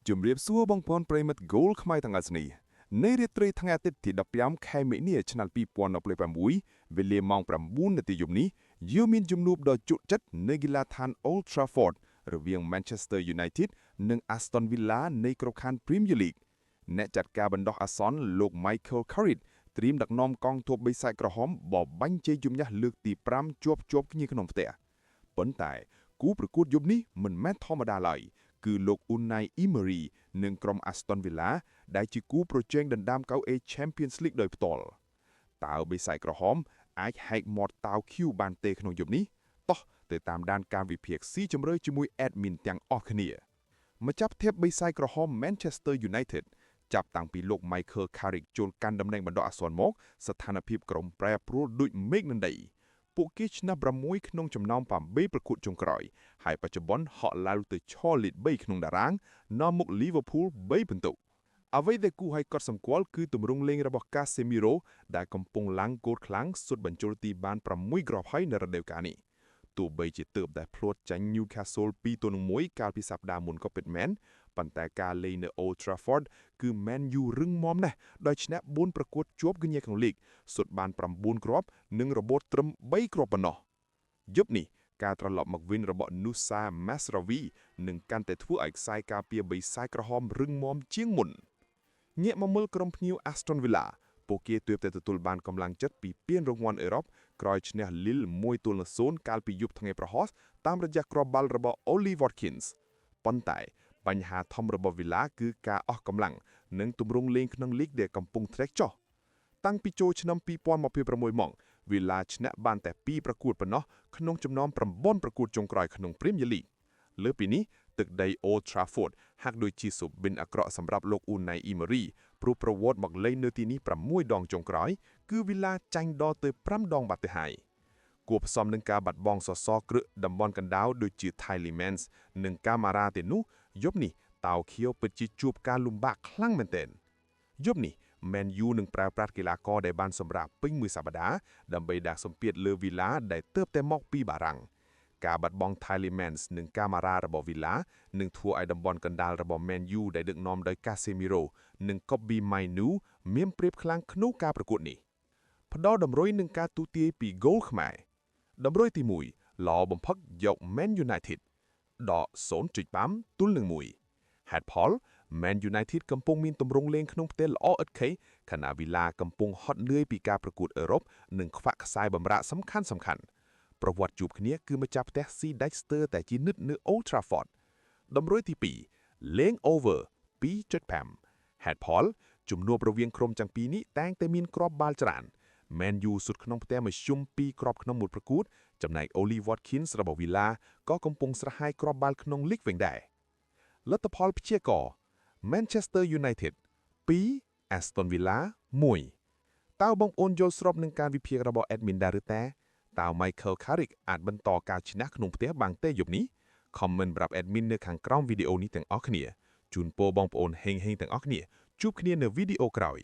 ជំរាបសួរបងប្អូនប្រិមិត្ត Goal ខ្មែរទាំងអស់គ្នានៃរាត្រីថ្ងៃអាទិត្យទី15ខែមិនិនាឆ្នាំ2026វេលាម៉ោង 9 នាទីយប់នេះយើងមានជំនួបដ៏ជក់ចិត្តនៅកីឡាដ្ឋាន Old Trafford រវាង Manchester United និង Aston Villa នៃក្របខ័ណ្ឌ Premier League អ្នកចាត់ការបណ្ដោះអាសន្នលោក Michael Carrick ត្រៀមដឹកនាំកងទ័ពបិសាចក្រហមបបាញ់ជ័យជំនះលើកទី5ជាប់គ្នាក្នុងផ្ទះប៉ុន្តែគូប្រកួតយប់នេះមិនមែនធម្មតាឡើយគឺលោក Unai Emery និងក្រុម Aston Villa ដែលជាគូប្រជែងដណ្ដើមកៅអេ Champions League ដោយផ្ទាល់តើបិសាចក្រហមអាចហែកមាត់តាវ Q បានទេក្នុងយប់នេះតោះទៅតាមដានការវិភាគស៊ីជម្រៅជាមួយ admin ទាំងអស់គ្នាម្ចាស់ផ្ទះបិសាចក្រហម Manchester United ចាប់តាំងពីលោក Michael Carrick ចូលកាន់តំណែងបណ្ដោះអាសន្នមកស្ថានភាពក្រុមប្រែប្រួលដូចមេឃនឹងដីពួកគេឈ្នះ6ក្នុងចំណោម8ប្រកួតចុងក្រោយហើយបច្ចុប្បន្នហក់ឡើងទៅឈរលេខ3ក្នុងតារាងនាំមុខ Liverpool 3ពិន្ទុអ្វីដែលគួរឲ្យកត់សម្គាល់គឺទម្រង់លេងរបស់ Casemiro ដែលកំពុងឡើងគោលខ្លាំងសុទ្ធបញ្ចូលទីបាន6គ្រាប់ហើយនៅរដូវកាលនេះទោះបីជាទើបតែភ្លាត់ចាញ់ Newcastle 2-1 កាលពីសប្តាហ៍មុនក៏ពិតមែនប៉ុន្តែការលេងនៅ Old Trafford គឺ Man U រឹងមាំណាស់ដោយឈ្នះ4ប្រកួតជាប់គ្នាក្នុងលីកសុទ្ធបាន9គ្រាប់និងរបូតត្រឹម3គ្រាប់ប៉ុណ្ណោះយប់នេះការត្រឡប់មកវិញរបស់ Nusa Masraoui នឹងកាន់តែធ្វើឲ្យខ្សែការពារបិសាចក្រហមរឹងមាំជាងមុនញាក់មកមើលក្រុមភ្ញៀវ Aston Villa ពួកគេទើបតែទទួលបានកម្លាំងចិត្តពីពានរង្វាន់អឺរ៉ុបក្រោយឈ្នះ Lille 1-0 កាលពីយប់ថ្ងៃប្រហោះតាមរយៈគ្រាប់បាល់របស់ Ollie Watkins ប៉ុន្តែបញ្ហាធំរបស់ Villa គឺការអស់កម្លាំងនិងទម្រង់លេងក្នុងលីកដែលកំពុងធ្លាក់ចុះតាំងពីចូលឆ្នាំ2026មក Villa ឈ្នះបានតែ2ប្រកួតប៉ុណ្ណោះក្នុងចំណោម9ប្រកួតចុងក្រោយក្នុង Premier League លើពីនេះទឹកដី Old Trafford ហាក់ដូចជាសុបិនអាក្រក់សម្រាប់លោក Unai Emery ព្រោះប្រវត្តិមកលេងនៅទីនេះ6ដងចុងក្រោយគឺ Villa ចាញ់ដល់ទៅ5ដងបាត់ទៅហើយគួរផ្សំនឹងការបាត់បង់សសរគ្រឹះតំបន់កណ្ដាលដូចជា Tielemans និង Camara ទេនោះយប់នេះតាវខៀវពិតជាជួបការលំបាកខ្លាំងមែនទែនយប់នេះ Man U នឹងប្រើប្រាស់កីឡាករដែលបានសម្រាប់ពេញមួយសប្តាហ៍ដើម្បីដាក់សម្ពាធលើ Villa ដែលទើបតែមកពីបារាំងការបាត់បង់ Tielemans និង Camara របស់ Villa នឹងធ្វើឲ្យតំបន់កណ្ដាលរបស់ Man U ដែលដឹកនាំដោយ Casemiro និង Kobbie Mainoo មានប្រៀបខ្លាំងក្នុងការប្រកួតនេះផ្ដោតតម្រុយនឹងការទូទាយពី Goal ខ្មែរតម្រុយទី1ល្អបំផឹកយក Man United ដក 0.5 ទល់នឹង1ហេតុផល Man United កំពុងមានទម្រង់លេងក្នុងផ្ទះល្អឥតខ្ចីខណៈ Villa កំពុងហត់នឿយពីការប្រកួតអឺរ៉ុបនិងខ្វាក់ខ្សែបម្រើសំខាន់ប្រវត្តិជួបគ្នាគឺម្ចាស់ផ្ទះស៊ីដាច់ស្ទើរតែជានិច្ចនៅ Old Trafford តម្រុយទី2លេង over 2.5ហេតុផលជំនួបរវាងក្រុមទាំងពីរនេះតែងតែមានគ្រាប់បាល់ច្រើន Man U សុទ្ធក្នុងផ្ទះមធ្យម2គ្រាប់ក្នុងមួយប្រកួតចំណែក Ollie Watkins របស់ Villa ក៏កំពុងស្រហាយគ្រាប់បាល់ក្នុងលីកវិញដែរលទ្ធផលព្យាករ Manchester United 2 Aston Villa 1តើបងប្អូនយល់ស្របនឹងការវិភាគរបស់ admin ដែរឬទេតើ Michael Carrick អាចបន្តការឈ្នះក្នុងផ្ទះបានទេយប់នេះ comment ប្រាប់ admin នៅខាងក្រោមវីដេអូនេះទាំងអស់គ្នាជូនពរបងប្អូនហេងៗទាំងអស់គ្នាជួបគ្នានៅវីដេអូក្រោយ